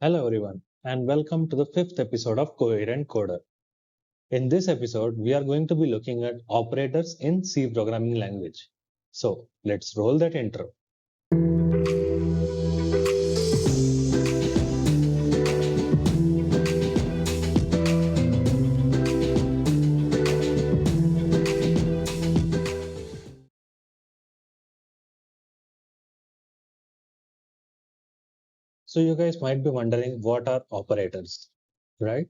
Hello everyone and welcome to the fifth episode of Coherent Coder. In this episode, we are going to be looking at operators in C programming language. So let's roll that intro. So you guys might be wondering what are operators, right?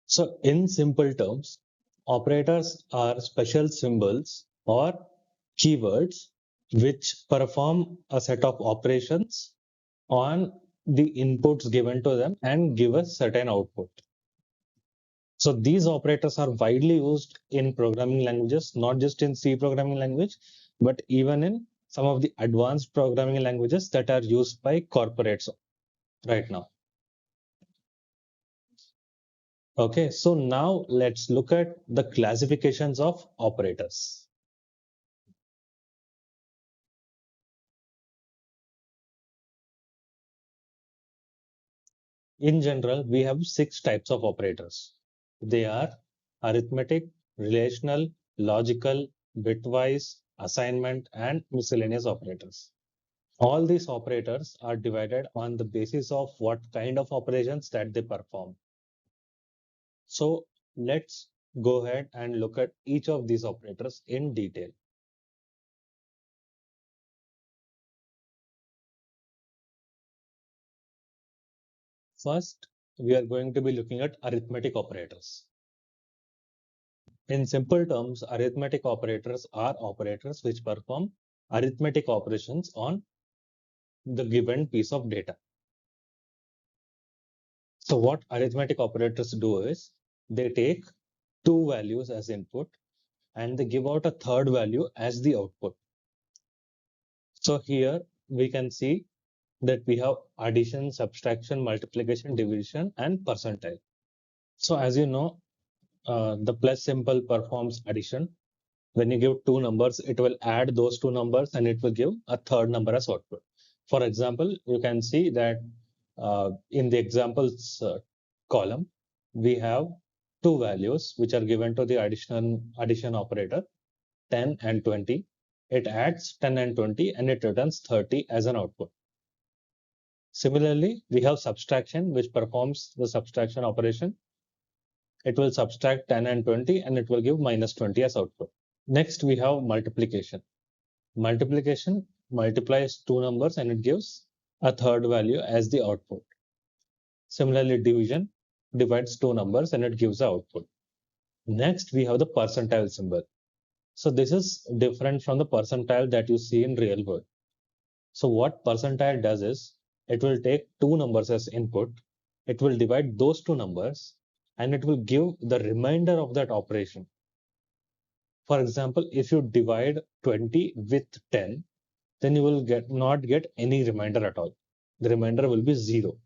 So in simple terms, operators are special symbols or keywords which perform a set of operations on the inputs given to them and give a certain output. So these operators are widely used in programming languages, not just in C programming language, but even in some of the advanced programming languages that are used by corporates right now. Okay, so now let's look at the classifications of operators. In general, we have six types of operators. They are arithmetic, relational, logical, bitwise, assignment, and miscellaneous operators. All these operators are divided on the basis of what kind of operations that they perform. So let's go ahead and look at each of these operators in detail. First, we are going to be looking at arithmetic operators. In simple terms, arithmetic operators are operators which perform arithmetic operations on the given piece of data. So what arithmetic operators do is they take two values as input and they give out a third value as the output. So here we can see that we have addition, subtraction, multiplication, division, and percentile. So as you know, the plus symbol performs addition. When you give two numbers, it will add those two numbers and it will give a third number as output. For example, you can see that in the examples column, we have two values which are given to the addition operator, 10 and 20. It adds 10 and 20 and it returns 30 as an output. Similarly, we have subtraction, which performs the subtraction operation. It will subtract 10 and 20 and it will give minus 20 as output. Next, we have multiplication. Multiplication multiplies two numbers and it gives a third value as the output. Similarly, division divides two numbers and it gives the output. Next, we have the percentile symbol. So this is different from the percentile that you see in real world. So what percentile does is it will take two numbers as input, it will divide those two numbers, and it will give the remainder of that operation. For example, if you divide 20 with 10, then you will not get any remainder at all. The remainder will be 0.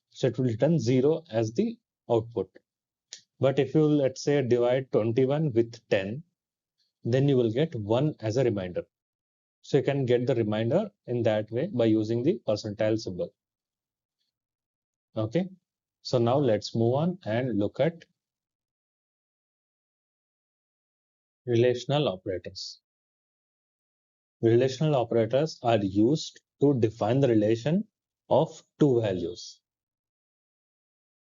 So it will return 0 as the output. But if you, let's say, divide 21 with 10, then you will get 1 as a remainder. So you can get the remainder in that way by using the percentile symbol. Okay, so now let's move on and look at relational operators. Relational operators are used to define the relation of two values.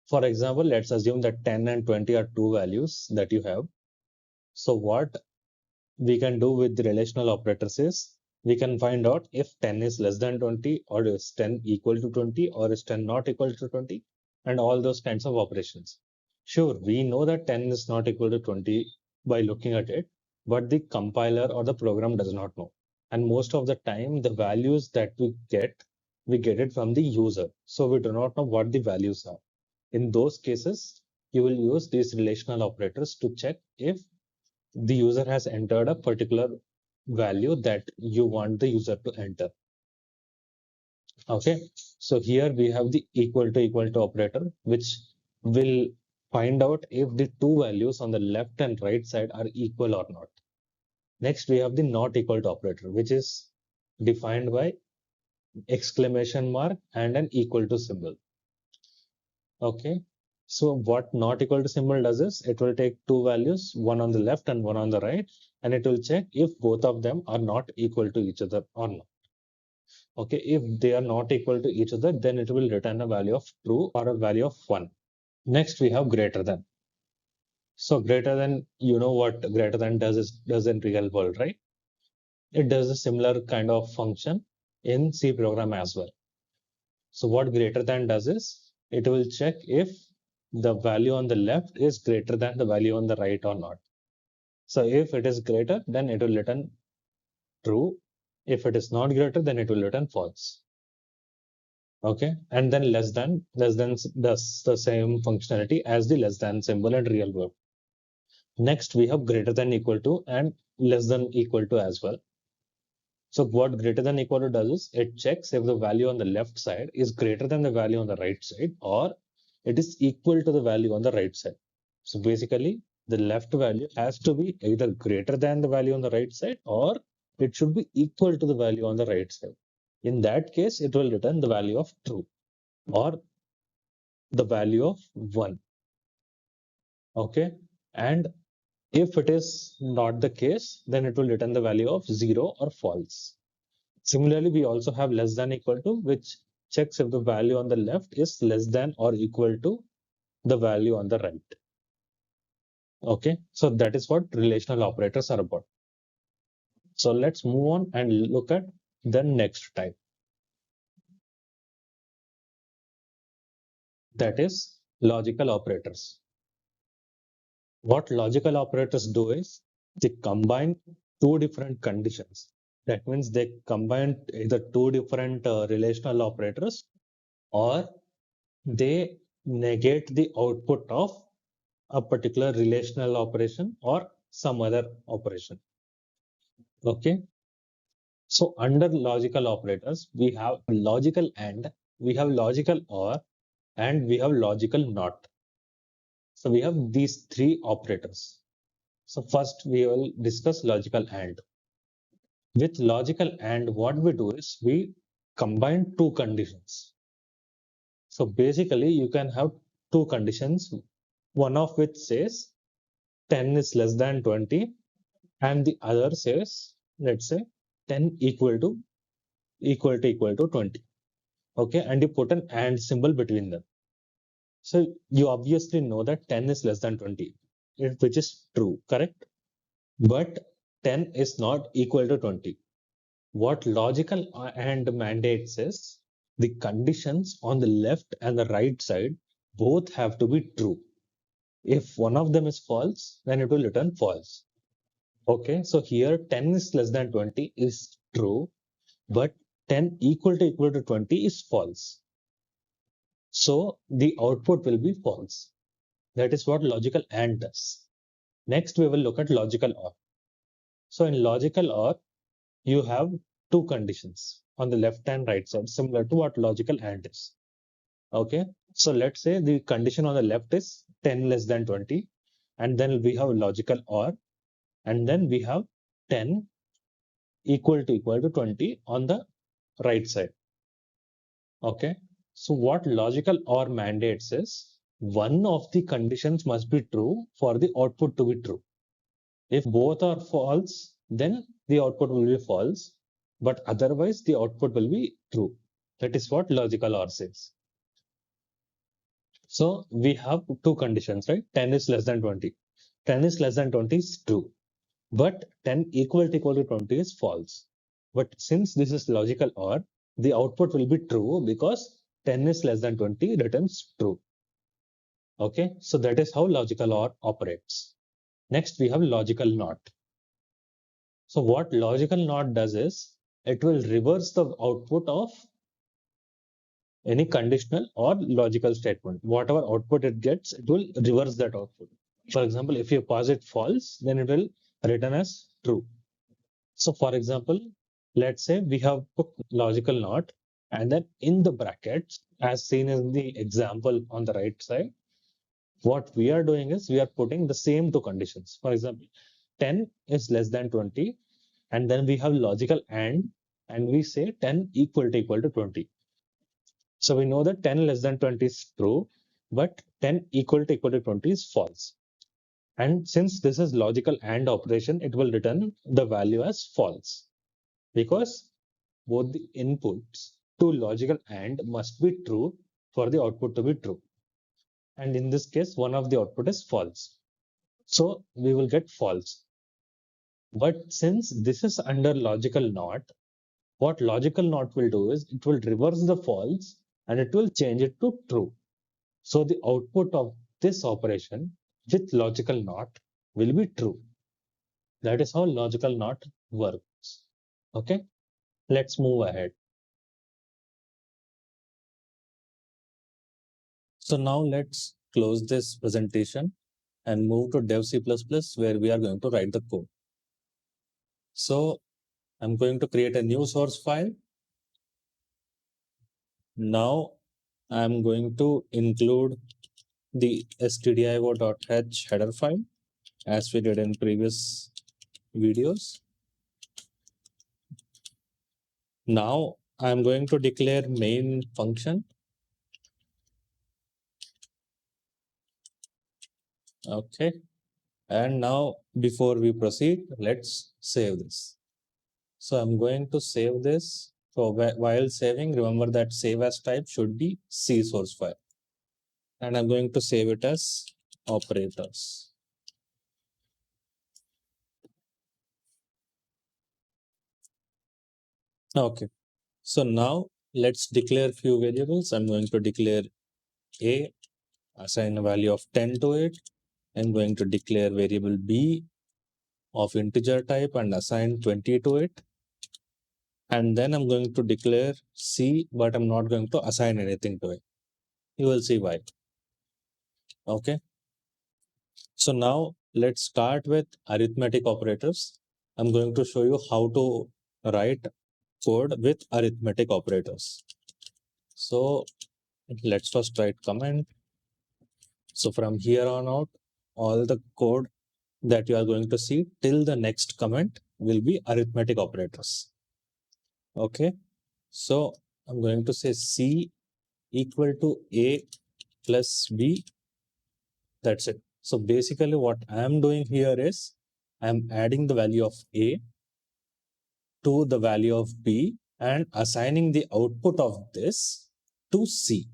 For example, let's assume that 10 and 20 are two values that you have. So what we can do with the relational operators is we can find out if 10 is less than 20 or is 10 equal to 20 or is 10 not equal to 20 and all those kinds of operations. Sure, we know that 10 is not equal to 20 by looking at it, but the compiler or the program does not know. And most of the time, the values that we get it from the user. So we do not know what the values are. In those cases, you will use these relational operators to check if the user has entered a particular value that you want the user to enter. Okay, so here we have the equal to operator, which will find out if the two values on the left and right side are equal or not. Next, we have the not equal to operator, which is defined by exclamation mark and an equal to symbol. Okay. So what not equal to symbol does is it will take two values, one on the left and one on the right, and it will check if both of them are not equal to each other or not. Okay, if they are not equal to each other, then it will return a value of true or a value of 1. Next, we have greater than. So greater than, you know what greater than does in real world, right? It does a similar kind of function in C program as well. So what greater than does is it will check if the value on the left is greater than the value on the right or not. So if it is greater, then it will return true. If it is not greater, then it will return false. Okay, and then less than does the same functionality as the less than symbol in real world. Next, we have greater than equal to and less than equal to as well. So what greater than equal to does is it checks if the value on the left side is greater than the value on the right side or it is equal to the value on the right side. So basically, the left value has to be either greater than the value on the right side or it should be equal to the value on the right side. In that case, it will return the value of true or the value of 1. Okay. And if it is not the case, then it will return the value of 0 or false. Similarly, we also have less than equal to, which checks if the value on the left is less than or equal to the value on the right. Okay, so that is what relational operators are about. So let's move on and look at the next type. That is logical operators. What logical operators do is they combine two different conditions. That means they combine either two different relational operators or they negate the output of a particular relational operation or some other operation. Okay. So under logical operators, we have logical and, we have logical or, and we have logical not. So we have these three operators. So first we will discuss logical and. With logical and, what we do is we combine two conditions. So basically you can have two conditions, one of which says 10 is less than 20 and the other says, let's say 10 equal to 20. Okay, and you put an and symbol between them. So you obviously know that 10 is less than 20, which is true, correct? But 10 is not equal to 20. What logical and mandates is the conditions on the left and the right side both have to be true. If one of them is false, then it will return false. Okay, so here 10 is less than 20 is true, but 10 equal to 20 is false. So the output will be false. That is what logical AND does. Next, we will look at logical OR. So in logical OR, you have two conditions on the left and right side, similar to what logical AND is. Okay, so let's say the condition on the left is 10 less than 20, and then we have logical OR, and then we have 10 equal to 20 on the right side. Okay, so what logical OR mandates is one of the conditions must be true for the output to be true. If both are false, then the output will be false, but otherwise the output will be true. That is what logical OR says. So we have two conditions, right? 10 is less than 20. 10 is less than 20 is true, but 10 equal to 20 is false. But since this is logical OR, the output will be true because 10 is less than 20 returns true. Okay, so that is how logical OR operates. Next, we have logical NOT. So what logical NOT does is it will reverse the output of any conditional or logical statement. Whatever output it gets, it will reverse that output. For example, if you pass it false, then it will return as true. So for example, let's say we have put logical NOT and then in the brackets, as seen in the example on the right side, what we are doing is we are putting the same two conditions. For example, 10 is less than 20, and then we have logical and we say 10 equal to 20. So we know that 10 less than 20 is true, but 10 equal to 20 is false. And since this is logical AND operation, it will return the value as false because both the inputs to logical AND must be true for the output to be true. And in this case, one of the output is false. So we will get false. But since this is under logical NOT, what logical NOT will do is it will reverse the false and it will change it to true. So the output of this operation with logical NOT will be true. That is how logical NOT works. Okay, let's move ahead. So now let's close this presentation and move to dev C++ where we are going to write the code. So I'm going to create a new source file. Now I'm going to include the stdio.h header file as we did in previous videos. Now I'm going to declare main function. Okay. And now before we proceed, let's save this. So I'm going to save this. So while saving, remember that save as type should be C source file. And I'm going to save it as operators. Okay. So now let's declare few variables. I'm going to declare A, assign a value of 10 to it. I'm going to declare variable B of integer type and assign 20 to it. And then I'm going to declare C, but I'm not going to assign anything to it. You will see why. Okay. So now let's start with arithmetic operators. I'm going to show you how to write code with arithmetic operators. So let's first write comment. So from here on out, all the code that you are going to see till the next comment will be arithmetic operators. Okay. So I'm going to say C equal to A plus B. That's it. So basically what I'm doing here is I'm adding the value of A to the value of B and assigning the output of this to C.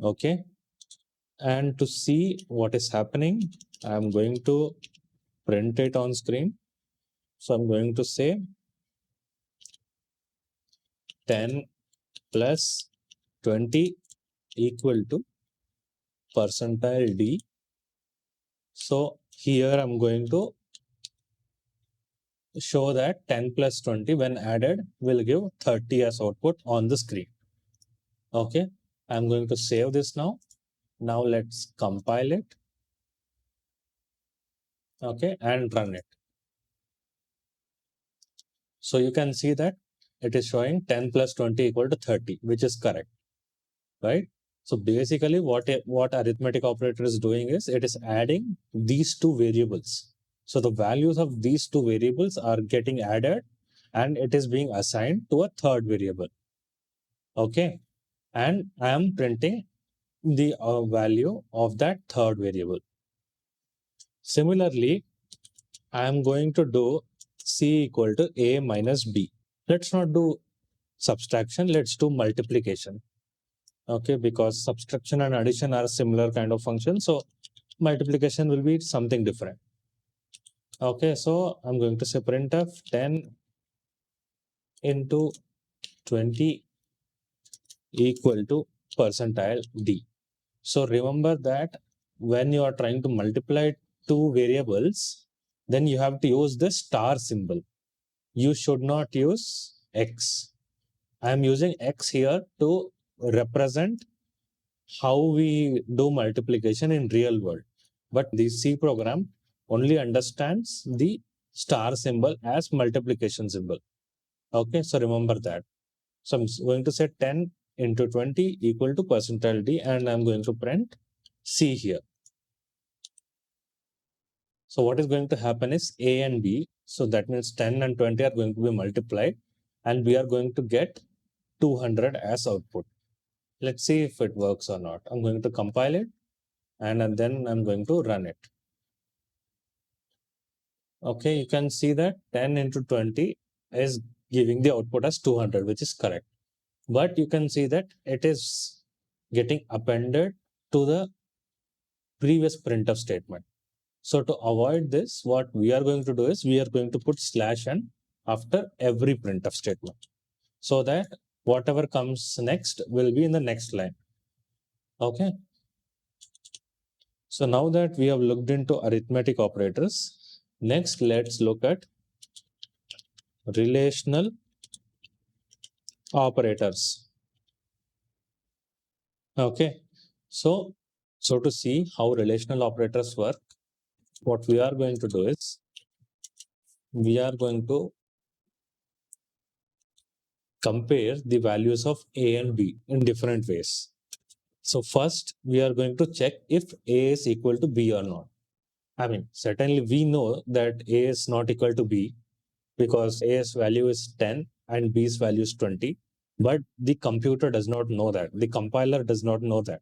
Okay. And to see what is happening, I'm going to print it on screen. So I'm going to say 10 plus 20 equal to percentile D. So here I'm going to show that 10 plus 20 when added will give 30 as output on the screen. Okay, I'm going to save this now. Now let's compile it. Okay, and run it. So you can see that it is showing 10 plus 20 equal to 30, which is correct, right? So basically what arithmetic operator is doing is it is adding these two variables. So the values of these two variables are getting added and it is being assigned to a third variable. Okay. And I am printing the value of that third variable. Similarly, I am going to do C equal to A minus B. Let's not do subtraction. Let's do multiplication. Okay, because subtraction and addition are similar kind of functions. So multiplication will be something different. Okay, so I'm going to say printf 10 into 20 equal to percentile D. So remember that when you are trying to multiply two variables, then you have to use the star symbol. You should not use X. I am using X here to represent how we do multiplication in real world. But the C program only understands the star symbol as multiplication symbol. Okay, so remember that. So I'm going to say 10 into 20 equal to percentile D and I'm going to print C here. So what is going to happen is A and B. So that means 10 and 20 are going to be multiplied and we are going to get 200 as output. Let's see if it works or not. I'm going to compile it and then I'm going to run it. Okay, you can see that 10 into 20 is giving the output as 200, which is correct. But you can see that it is getting appended to the previous printf statement. So to avoid this, what we are going to do is we are going to put /n after every printf statement so that whatever comes next will be in the next line. Okay. So now that we have looked into arithmetic operators, next let's look at relational operators. Okay. So to see how relational operators work, what we are going to do is we are going to compare the values of A and B in different ways. So first, we are going to check if A is equal to B or not. I mean, certainly we know that A is not equal to B because A's value is 10 and B's value is 20. But the computer does not know that. The compiler does not know that.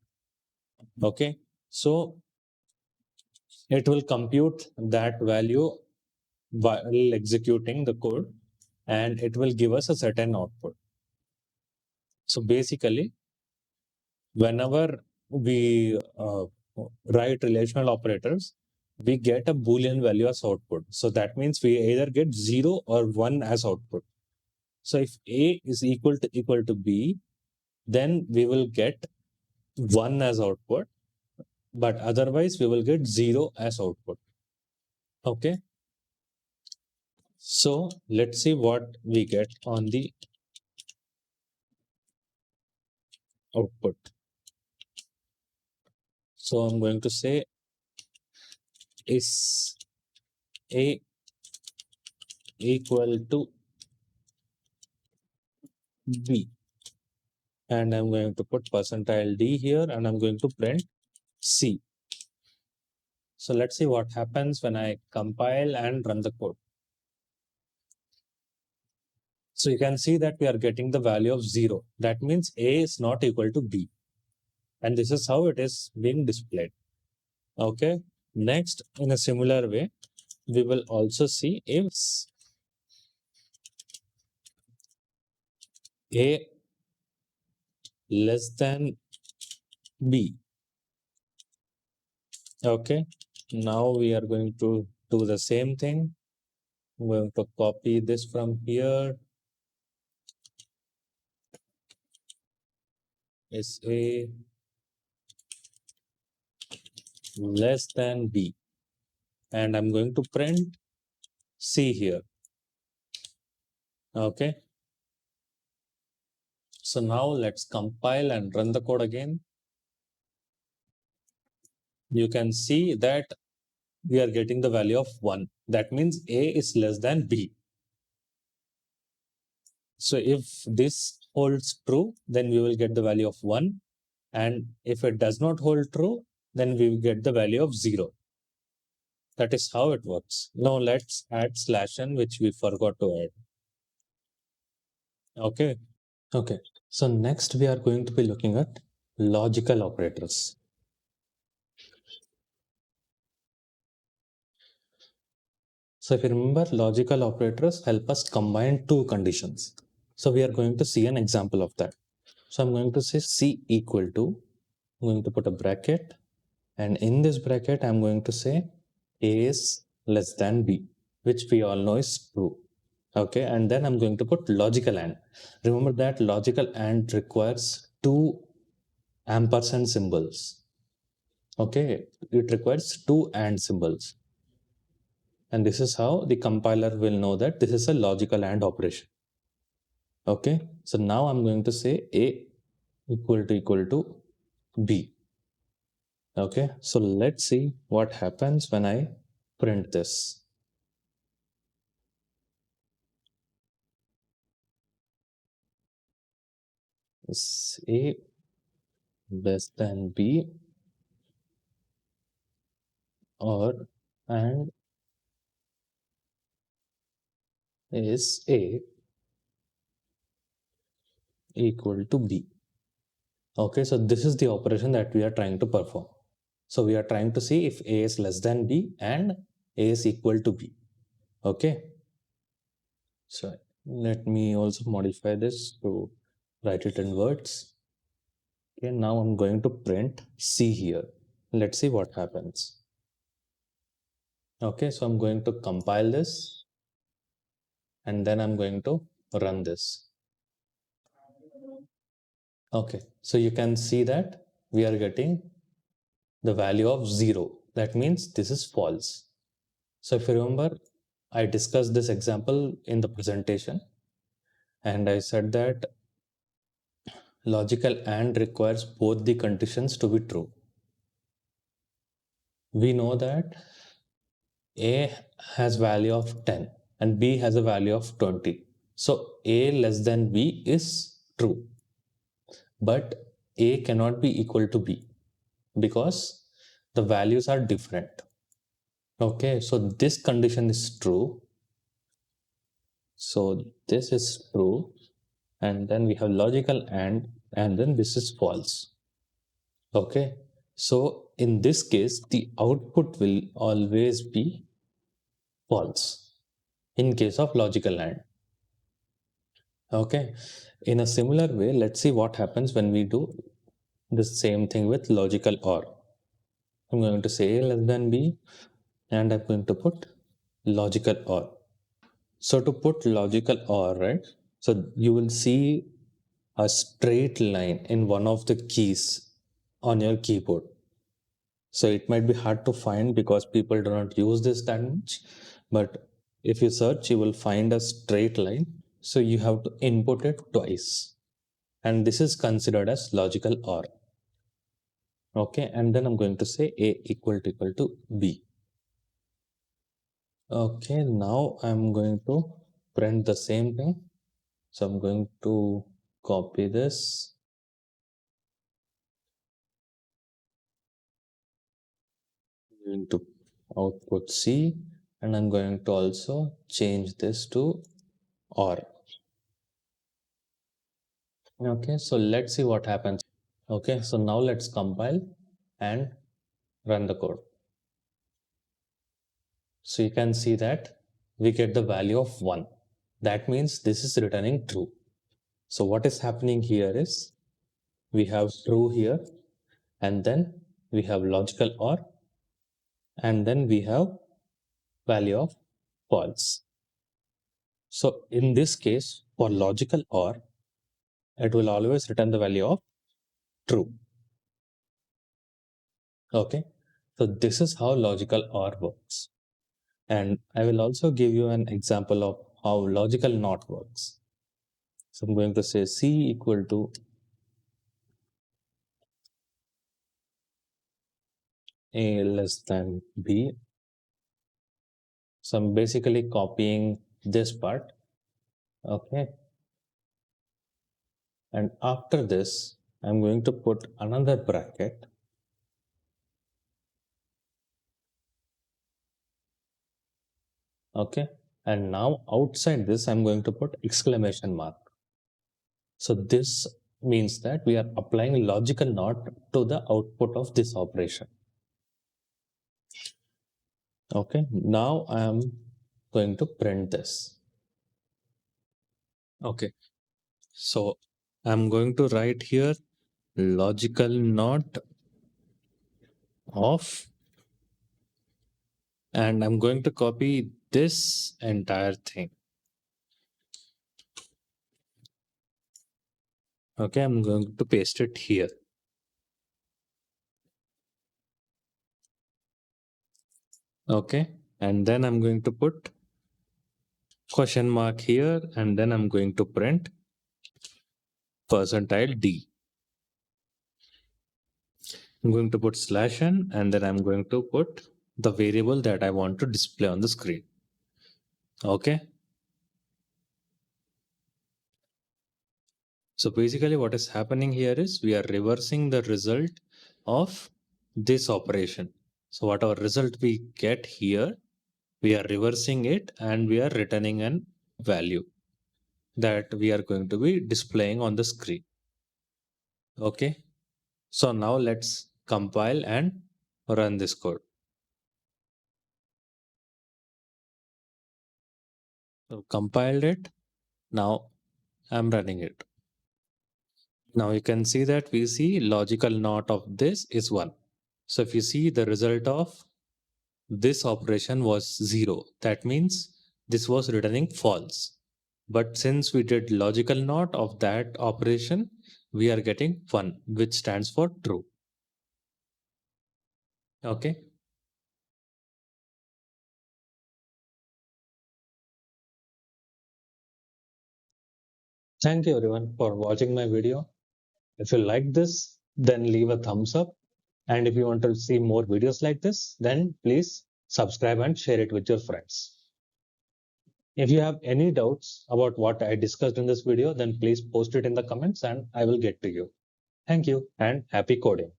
Okay. So it will compute that value while executing the code and it will give us a certain output. So basically, whenever we write relational operators, we get a Boolean value as output. So that means we either get 0 or 1 as output. So if A is equal to B, then we will get 1 as output, but otherwise we will get 0 as output. Okay. So let's see what we get on the output. So I'm going to say is A equal to B. And I'm going to put %d here and I'm going to print C. So let's see what happens when I compile and run the code. So you can see that we are getting the value of 0. That means A is not equal to B. And this is how it is being displayed. Okay. Next, in a similar way, we will also see if A less than B. Okay. Now we are going to do the same thing. I'm going to copy this from here. Is A less than B. And I'm going to print C here. Okay. So now let's compile and run the code again. You can see that we are getting the value of 1. That means A is less than B. So if this holds true, then we will get the value of 1. And if it does not hold true, then we will get the value of 0. That is how it works. Now let's add /n, which we forgot to add. Okay. Okay. So next we are going to be looking at logical operators. So if you remember, logical operators help us combine two conditions. So we are going to see an example of that. So I'm going to say C equal to, I'm going to put a bracket, and in this bracket, I'm going to say A is less than B, which we all know is true. Okay, and then I'm going to put logical AND. Remember that logical AND requires two ampersand symbols. Okay, it requires two AND symbols. And this is how the compiler will know that this is a logical AND operation. Okay, so now I'm going to say A equal to B. Okay, so let's see what happens when I print this. Is A less than B or and is A equal to B? Okay, so this is the operation that we are trying to perform. So we are trying to see if A is less than B and A is equal to B. Okay, so let me also modify this to write it in words. Okay, now I'm going to print C here. Let's see what happens. Okay, so I'm going to compile this and then I'm going to run this. Okay, so you can see that we are getting the value of 0. That means this is false. So if you remember, I discussed this example in the presentation and I said that logical AND requires both the conditions to be true. We know that A has value of 10 and B has a value of 20. So A less than B is true, but A cannot be equal to B because the values are different. Okay, so this condition is true. So this is true. And then we have logical and then this is false. Okay, so in this case, the output will always be false in case of logical AND. Okay, in a similar way, let's see what happens when we do the same thing with logical OR. I'm going to say A less than B and I'm going to put logical OR. So to put logical OR, right? So you will see a straight line in one of the keys on your keyboard. So it might be hard to find because people do not use this that much. But if you search, you will find a straight line. So you have to input it twice. And this is considered as logical OR. Okay, and then I'm going to say A equal to B. Okay, now I'm going to print the same thing. So I'm going to copy this. I'm going to output C and I'm going to also change this to OR. Okay, so let's see what happens. Okay, so now let's compile and run the code. So you can see that we get the value of 1. That means this is returning true. So what is happening here is we have true here and then we have logical OR and then we have value of false. So in this case, for logical OR, it will always return the value of true. Okay, so this is how logical OR works. And I will also give you an example of how logical NOT works. So I'm going to say C equal to A less than B. So I'm basically copying this part. Okay. And after this, I'm going to put another bracket. Okay. And now outside this, I'm going to put exclamation mark. So this means that we are applying logical NOT to the output of this operation. Okay. Now I am going to print this. Okay. So I'm going to write here logical NOT of, and I'm going to copy this entire thing. Okay, I'm going to paste it here. Okay, and then I'm going to put question mark here, and then I'm going to print percentile D. I'm going to put /n, and then I'm going to put the variable that I want to display on the screen. Okay. So basically what is happening here is we are reversing the result of this operation. So whatever result we get here, we are reversing it and we are returning an value that we are going to be displaying on the screen. Okay. So now let's compile and run this code. So compiled it. Now I'm running it. Now you can see that we see logical NOT of this is 1. So if you see the result of this operation was 0, that means this was returning false. But since we did logical NOT of that operation, we are getting 1, which stands for true. Okay. Thank you everyone for watching my video. If you like this, then leave a thumbs up. And if you want to see more videos like this, then please subscribe and share it with your friends. If you have any doubts about what I discussed in this video, then please post it in the comments and I will get to you. Thank you and happy coding.